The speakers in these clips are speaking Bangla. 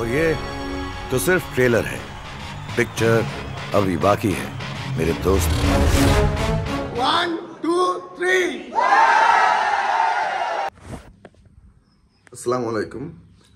और ये तो सिर्फ ट्रेलर है, पिक्चर अभी बाकी है मेरे दोस्त। 1 2 3 আসসালামু আলাইকুম।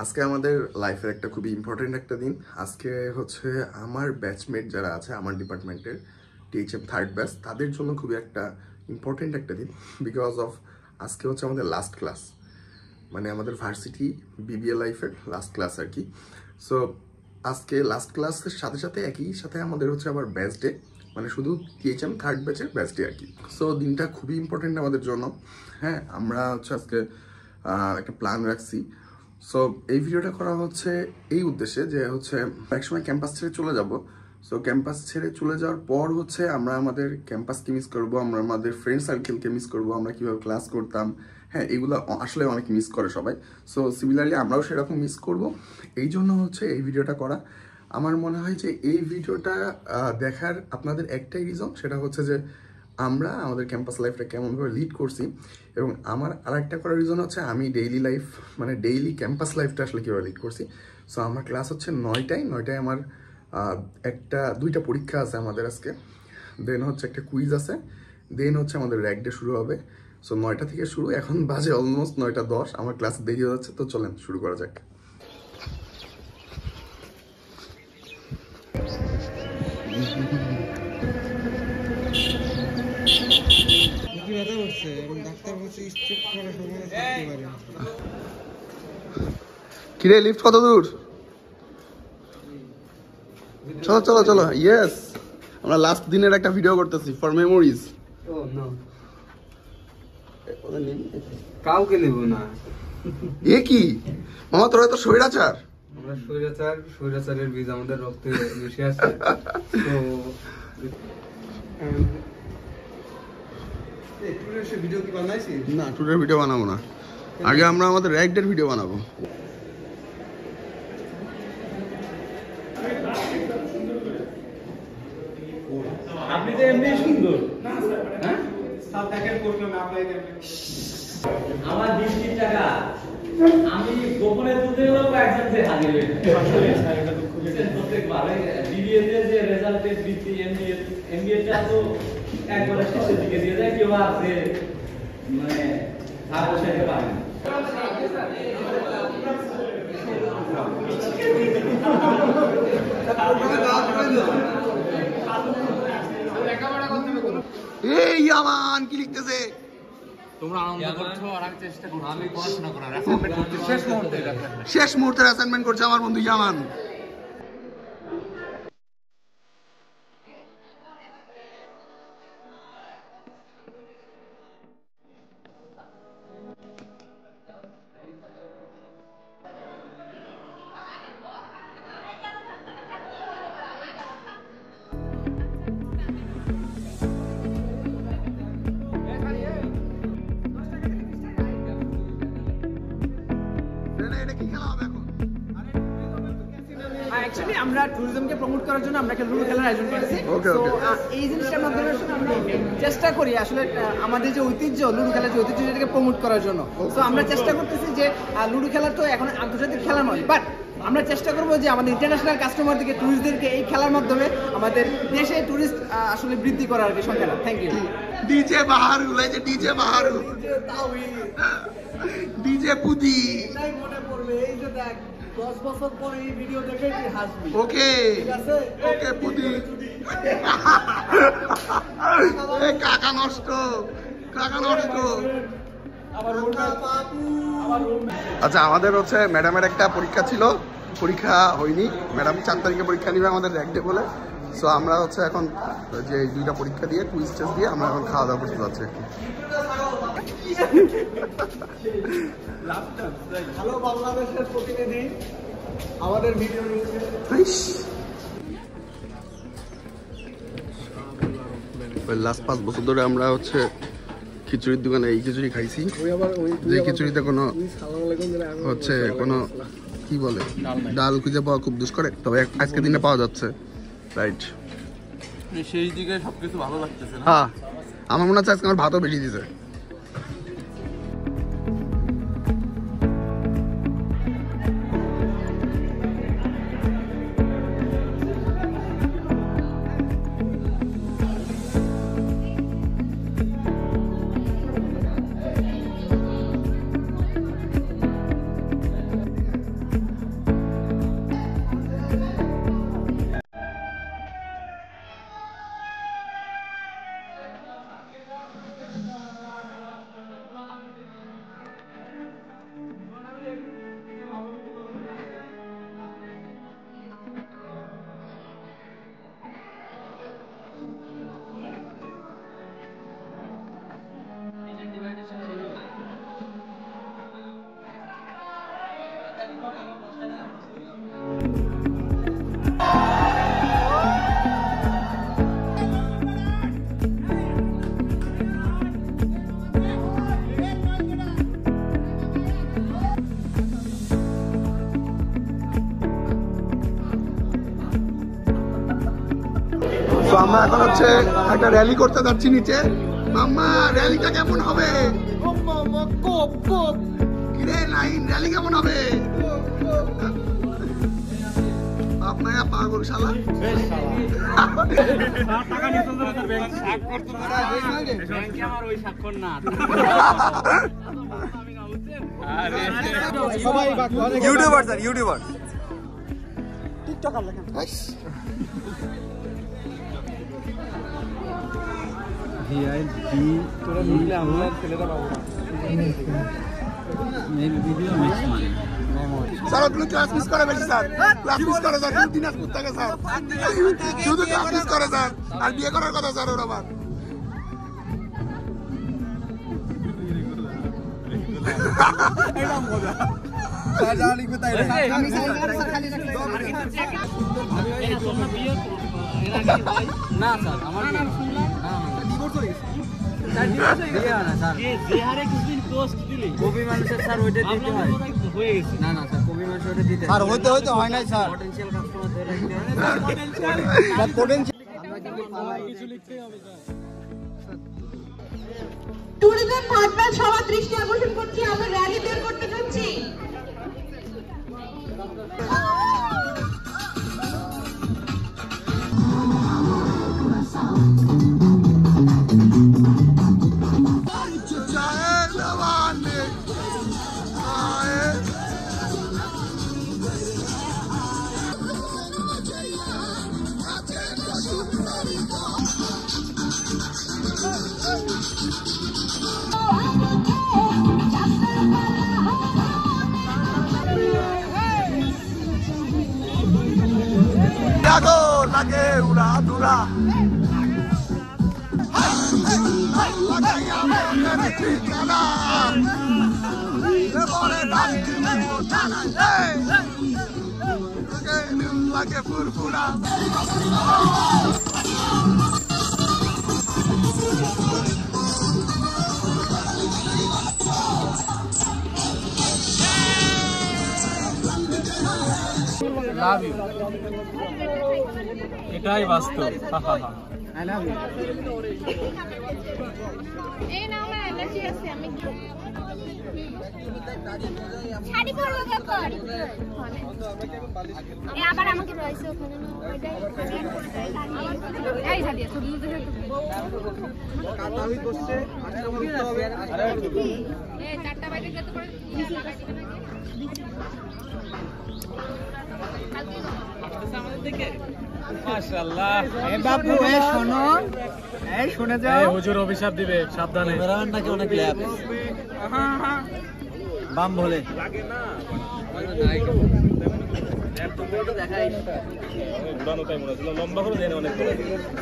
আজকে আমাদের লাইফের একটা খুবই ইম্পর্টেন্ট একটা দিন। আজকে হচ্ছে আমার ব্যাচমেট যারা আছে আমার ডিপার্টমেন্টের টিএইচএম থার্ড ব্যাচ, তাদের জন্য খুবই একটা ইম্পর্টেন্ট একটা দিন। বিকজ অফ আজকে হচ্ছে আমাদের লাস্ট ক্লাস, মানে আমাদের ভার্সিটি বিবিএ লাইফের লাস্ট ক্লাস আর কি। সো আজকে লাস্ট ক্লাসের সাথে সাথে একই সাথে আমাদের হচ্ছে আবার ব্যাচ ডে, মানে শুধু টিএইচএম থার্ড ব্যাচের ব্যাচ ডে আর কি। সো দিনটা খুবই ইম্পর্টেন্ট আমাদের জন্য। হ্যাঁ, আমরা হচ্ছে আজকে একটা প্ল্যান রাখছি। সো এই ভিডিওটা করা হচ্ছে এই উদ্দেশ্যে যে হচ্ছে একসময় ক্যাম্পাস ছেড়ে চলে যাব। সো ক্যাম্পাস ছেড়ে চলে যাওয়ার পর হচ্ছে আমরা আমাদের ক্যাম্পাসকে মিস করবো, আমরা আমাদের ফ্রেন্ড সার্কেলকে মিস করবো, আমরা কীভাবে ক্লাস করতাম। হ্যাঁ, এগুলো আসলে অনেক মিস করে সবাই। সো সিমিলারলি আমরাও সেরকম মিস করব, এই জন্য হচ্ছে এই ভিডিওটা করা। আমার মনে হয় যে এই ভিডিওটা দেখার আপনাদের একটাই রিজন, সেটা হচ্ছে যে আমরা আমাদের ক্যাম্পাস লাইফটা কেমনভাবে লিড করছি। এবং আমার আরেকটা করার রিজন হচ্ছে আমি ডেইলি লাইফ, মানে ডেইলি ক্যাম্পাস লাইফটা আসলে কীভাবে লিড করছি। সো আমার ক্লাস হচ্ছে 9টায় আমার দুইটা পরীক্ষা আছে আমাদের আজকে, দেন হচ্ছে একটা কুইজ আছে, দেন হচ্ছে আমাদের র্যাক ডে শুরু হবে। সো 9টা থেকে শুরু, এখন বাজে অলমোস্ট 9:10। আমার ক্লাস দেরি হয়ে যাচ্ছে, তো চলেন শুরু করা যাক। কিরে লিফট কত দূর? চলো চলো চলো। ইয়েস, আমরা লাস্ট দিনের একটা ভিডিও করতেছি ফর মেমোরিজ। কাউকে নেব না। এ কি মামা, তোরা তো স্বৈরাচার। আমরা স্বৈরাচারের বীজ আমাদের রক্তে মিশে আছে। তো ভিডিও কি বানাইছিস? না, টুরের ভিডিও বানাবো না, আগে আমরা আমাদের র্যাক ডের ভিডিও বানাবো। আপনি তো এমনি সুন্দর। হ্যাঁ, আমার 20 টাকা আমি গোপনে তুলতে গেলেও একজনকে হাজির হই। প্রত্যেকবার বিবিএ যে রেজাল্টের বৃত্তি এমবিএটা তো একবারে শেষের দিকে দিয়ে যায়, কেউ আর মানে আর বসাইতে পারে না। এই আমান কি লিখতেছে? তোমরা আনন্দ করছো আর আমি চেষ্টা করছি, আমি পড়াশোনা করার অ্যাসাইনমেন্ট করতে শেষ মুহূর্তের অ্যাসাইনমেন্ট করছে আমার বন্ধু ইয়ামান। অ্যাকচুয়ালি আমরা ট্যুরিজমকে প্রমোট করার জন্য আমরা একটা লুডো খেলার আয়োজন করেছি। তো এই জিনিসটার মাধ্যমে আমরা চেষ্টা করি আসলে আমাদের যে ঐতিহ্য, লুডো খেলার যে ঐতিহ্য, সেটাকে প্রমোট করার জন্য। তো আমরা চেষ্টা করতেছি যে লুডো খেলা তো এখন আন্তর্জাতিক খেলা নয়, বাট আমরা চেষ্টা করবো যে আমাদের ইন্টারন্যাশনাল কাস্টমারদেরকে, ট্যুরিস্টদেরকে এই খেলার মাধ্যমে আমাদের দেশে ট্যুরিস্ট আসলে বৃদ্ধি করার আর কি সংখ্যাটা। Thank you. ডিজে বাহারুল, এই যে ডিজে বাহারুল, ডিজে পুদি। মনে পড়বে এই যে দেখ 10 বছর পরে এই ভিডিও দেখে তুই হাসবি। ওকে ওকে পুদি। এই কাকা নষ্ট, কাকা নষ্ট। আচ্ছা, আমাদের হচ্ছে ম্যাডামের একটা পরীক্ষা ছিল, পরীক্ষা হয়নি। ম্যাডাম 4 তারিখে পরীক্ষা নিবে আমাদের র্যাক ডে বলে। সো আমরা হচ্ছে এখন যে 2টা পরীক্ষা দিয়ে কুইজ টেস্ট দিয়ে আমরা এখন খাওয়া দাওয়া করতে যাচ্ছি। হ্যালো বাংলাদেশের প্রতিনিধি আমাদের ভিডিও লাস্ট 5 বছর ধরে আমরা হচ্ছে খিচুড়ির দোকানে এই খিচুড়ি খাইছি, যে খিচুড়িতে কোনো হচ্ছে কোনো কি বলে ডাল খুঁজে পাওয়া খুব দুষ্কর, তবে আজকে দিনে পাওয়া যাচ্ছে। রাইট, সেই দিকে সবকিছু ভালো লাগতেছে না। হ্যাঁ, আমার মনে হচ্ছে আজকে আমার ভাতও বেশি দিছে। আমরা এখন হচ্ছে একটা র্যালি করতে যাচ্ছি নিচে। মাম্মা র্যালিটা কেমন হবে? কিরে নাইন র্যালি কেমন হবে? আপনার পাগল শালা। YouTuber sir, YouTuber. টিকটকার লেখা। ভিআইপি তোরা মিলে আমরা ছেলেটা পাবো না। এই ভিডিও মিস মানে স্যার আপনি ক্লাস মিস করে বেশি স্যার, ক্লাস মিস করে স্যার, দিনাজপুর থেকে স্যার, শুধু ক্লাস মিস করে স্যার, আর বিয়ে করার কথা স্যার ওর আবার। না স্যার আমার ডিভোর্স হয়ে গেছে। স্যার ডিভোর্স হয়ে গেছে না স্যার, যে হারে কিছুদিন পোস্ট দিলি কবি মানুষের স্যার ওইটা দিতে হয় হয়ে গেছে। না না স্যার কবি মানুষ ওইটা দিতে আর হইতে হইতে হয় নাই স্যার। পটেনশিয়াল কাস্টমার ধরে রাখতে হয়। স্যার পটেনশিয়াল ট্যুরিজম ভাটবাল সবার দৃষ্টি আকর্ষণ করছি, আমরা র্যালি বের করতে যাচ্ছি। লাগে উড়া দুরা লাগে ফুরফুরা। লাভ ইউ, এটাই বাস্তব। I love you. এই না আমার অ্যালার্জি আছে, আমি শাড়ি পরবো কখন? এ আবার আমাকে রয়েছে ওখানে না ওইটাই এই শাড়ি আছে দুটো দেখে কাটা হই করছে 8টা উঠতে হবে। এই 4টা বাইরে যেতে পারে আমাদের দিকে মাশাআল্লাহ। এ বাবু এ শোনো, এই শুনে যাও, এই হুজুর অভিশাপ দিবে, সাবধানে। ক্যামেরাম্যানটাকে অনেক ল্যাব বাম বলে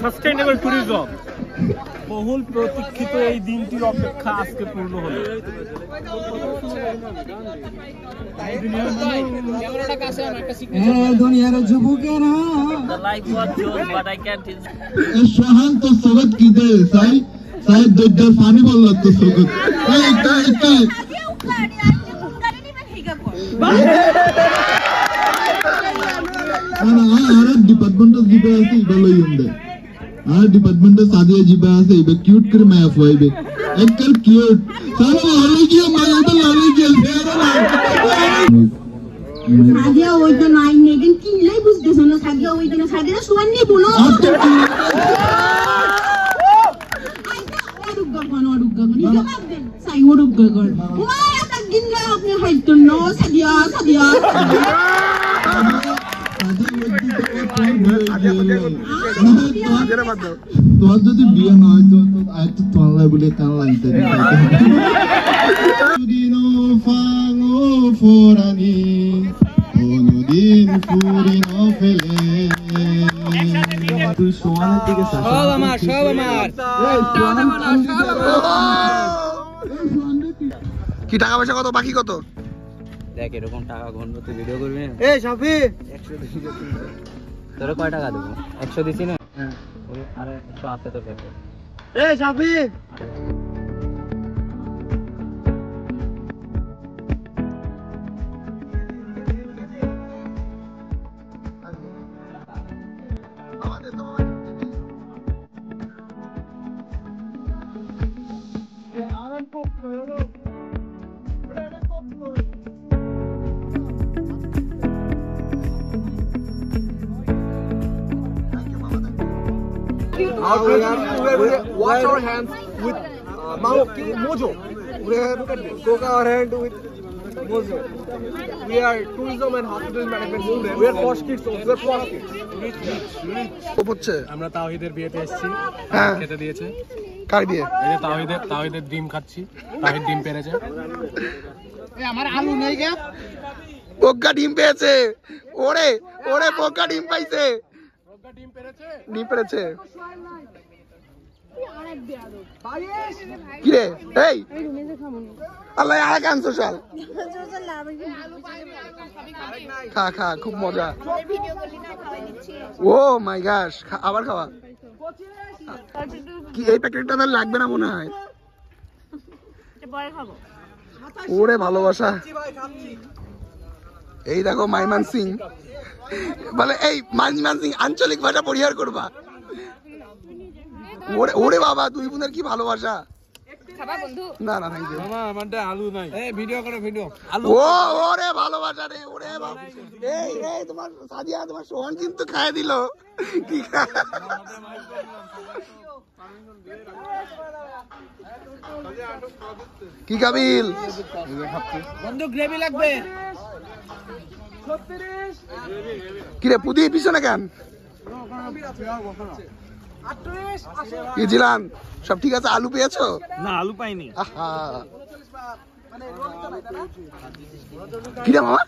সাস্টেইনেবল ট্যুরিজম, বহুল প্রতীক্ষিত এই দিনটির অপেক্ষা আজকে পূর্ণ হলো। দুনিয়ার যুবকেরা সোহান তো সগত কি দে সাই সাই দদ্দার পানি বলল তো সগত এই কাই আর ডিপার্টমেন্ট জিবে আছে ভালো ইউমদে আর ডিপার্টমেন্ট সাদিয়া জিবে আছে ইবে কিউট করে মায়া ফইবে একল কিউট সারা হলে কি মায়া তো লাগে গেছে সাদিয়া ওইটা নাই নেগেন কিনলাই বুঝতেছ না, সাদিয়া ওইটা না, সাদিয়া সুয়ান নি বলো সাই ওরুগা কর ওয়া তাগিন না আপনি হাইতন না সাদিয়া সাদিয়া তোর যদি বিয়ে না হয় তো আয়তো তোলা বলে কান লাগতে ফোরানি কোনদিন ফুরি ন ফেলে তুই সোয়ানের দিকে সব আমার সব আমার কি টাকা পয়সা কত বাকি কত? দেখ এরকম টাকা ঘন্টা তুই ভিডিও করবি না। এই শাফি 100 দিছি তোর কয় টাকা দেবো? 100 দিছি না। আরে 100 আছে তো দেবো। এই শাফি wash our hands with mojo. We have cook our hand with mojo. We are tourism and hospital management students. We are posh kids. We are posh kids. হচ্ছে আমরা তাওহিদের বিয়েতে এসেছি, খেতে দিয়েছে। কার বিয়ে? এই যে তাওহিদের ডিম খাচ্ছি, তাওহিদ ডিম পেরেছে। এই আমার আলু নেই গে, বগ্গা ডিম পেয়েছে। ওরে ওরে বগ্গা ডিম পাইছে, বগ্গা ডিম পেরেছে, ডিম পেরেছে। কি রে এই আল্লাহ আর কান সোশ্যাল খা খা খুব মজা। ও মাই গশ, আবার খাওয়া কি? এই প্যাকেটটা তাহলে লাগবে না মনে হয়। ওরে ভালোবাসা। এই দেখো মাইমান সিং বলে, এই মাইমান সিং আঞ্চলিক ভাষা পরিহার করবা। ওরে ওরে বাবা, দুই বোনের কি ভালোবাসা। না না থ্যাংক ইউ মামা, আমারটা আলু নাই। এই ভিডিও করো, ভিডিও। আলু ও ওরে ভালোবাসা রে। ওরে বাবা, এই এই তোমার সাদিয়া, তোমার সোহান কিন্তু খায় দিল। কি কি কাবিল বন্ধু গ্রেভি লাগবে। কি রে পুদি পিছনে কেন? কি জিলান সব ঠিক আছে? আলু পেয়েছো? না, আলু পাইনি। আহা কি রে মামা?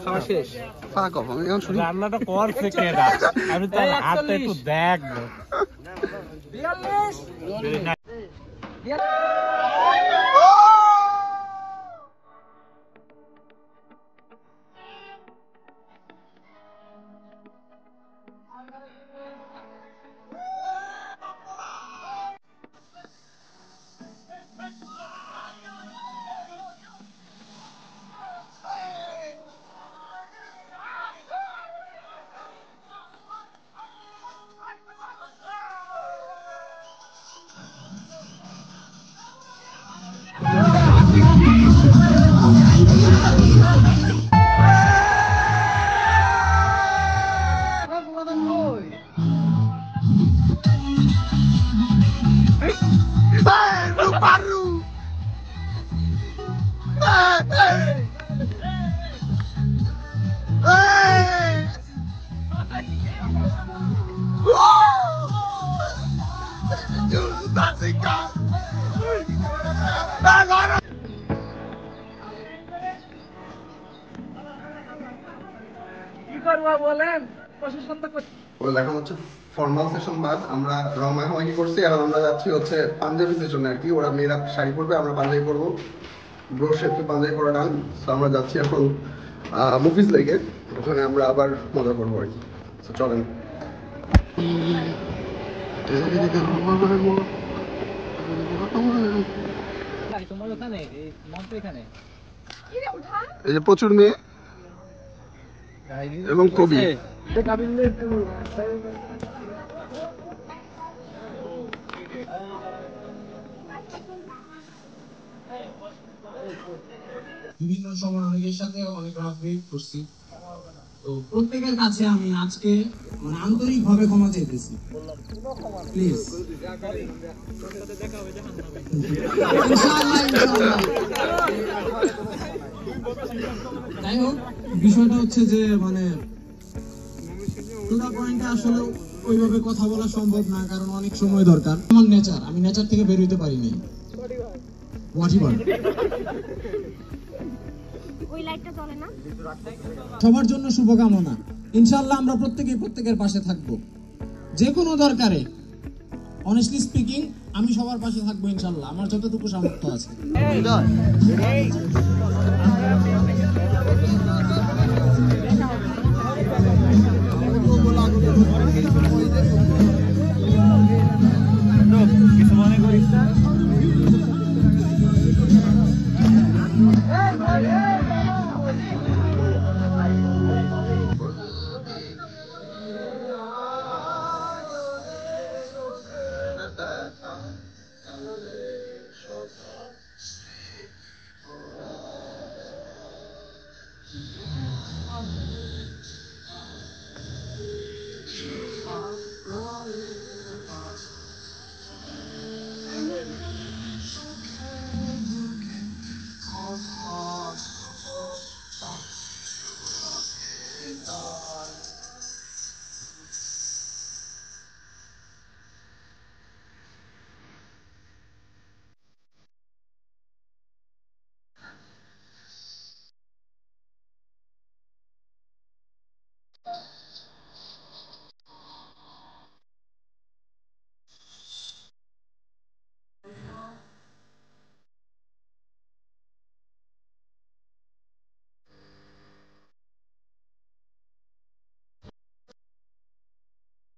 খাওয়া শেষ। ফাঁক অফ, আমি এখন শুনি। রান্নাটা কর থেকে দা, আমি তো হাতটা একটু দেখবো। এখন হচ্ছে ফর্মাল সেশন বাদ আমরা রংমাখামাখি করছি, আর আমরা যাচ্ছি হচ্ছে পাঞ্জাবি সেশনে আর কি। ওরা মেয়েরা শাড়ি পরবে, আমরা পাঞ্জাবি পরবো। ব্রো শেপে পাঞ্জাবি পরা ডান। আমরা যাচ্ছি এখন মুভিজ লেগে, ওখানে আমরা আবার মজা করবো আর কি। চলেন। এই যে প্রচুর মেয়ে এবং কবি। বিভিন্ন সময় অনেকের সাথে অনেক রাজনীতি করছি, তো প্রত্যেকের কাছে আমি আজকে মানে আন্তরিক ভাবে ক্ষমা চাইতেছি, প্লিজ। যাই হোক, বিষয়টা হচ্ছে যে মানে দুটা পয়েন্টে আসলে ওইভাবে কথা বলা সম্ভব না, কারণ অনেক সময় দরকার। আমার নেচার, আমি নেচার থেকে বের হইতে পারিনি। সবার জন্য শুভকামনা। ইনশাআল্লাহ আমরা প্রত্যেকের পাশে থাকবো, যে কোনো দরকারে। অনেস্টলি স্পিকিং, আমি সবার পাশে থাকবো ইনশাআল্লাহ, আমার যতটুকু সামর্থ্য আছে।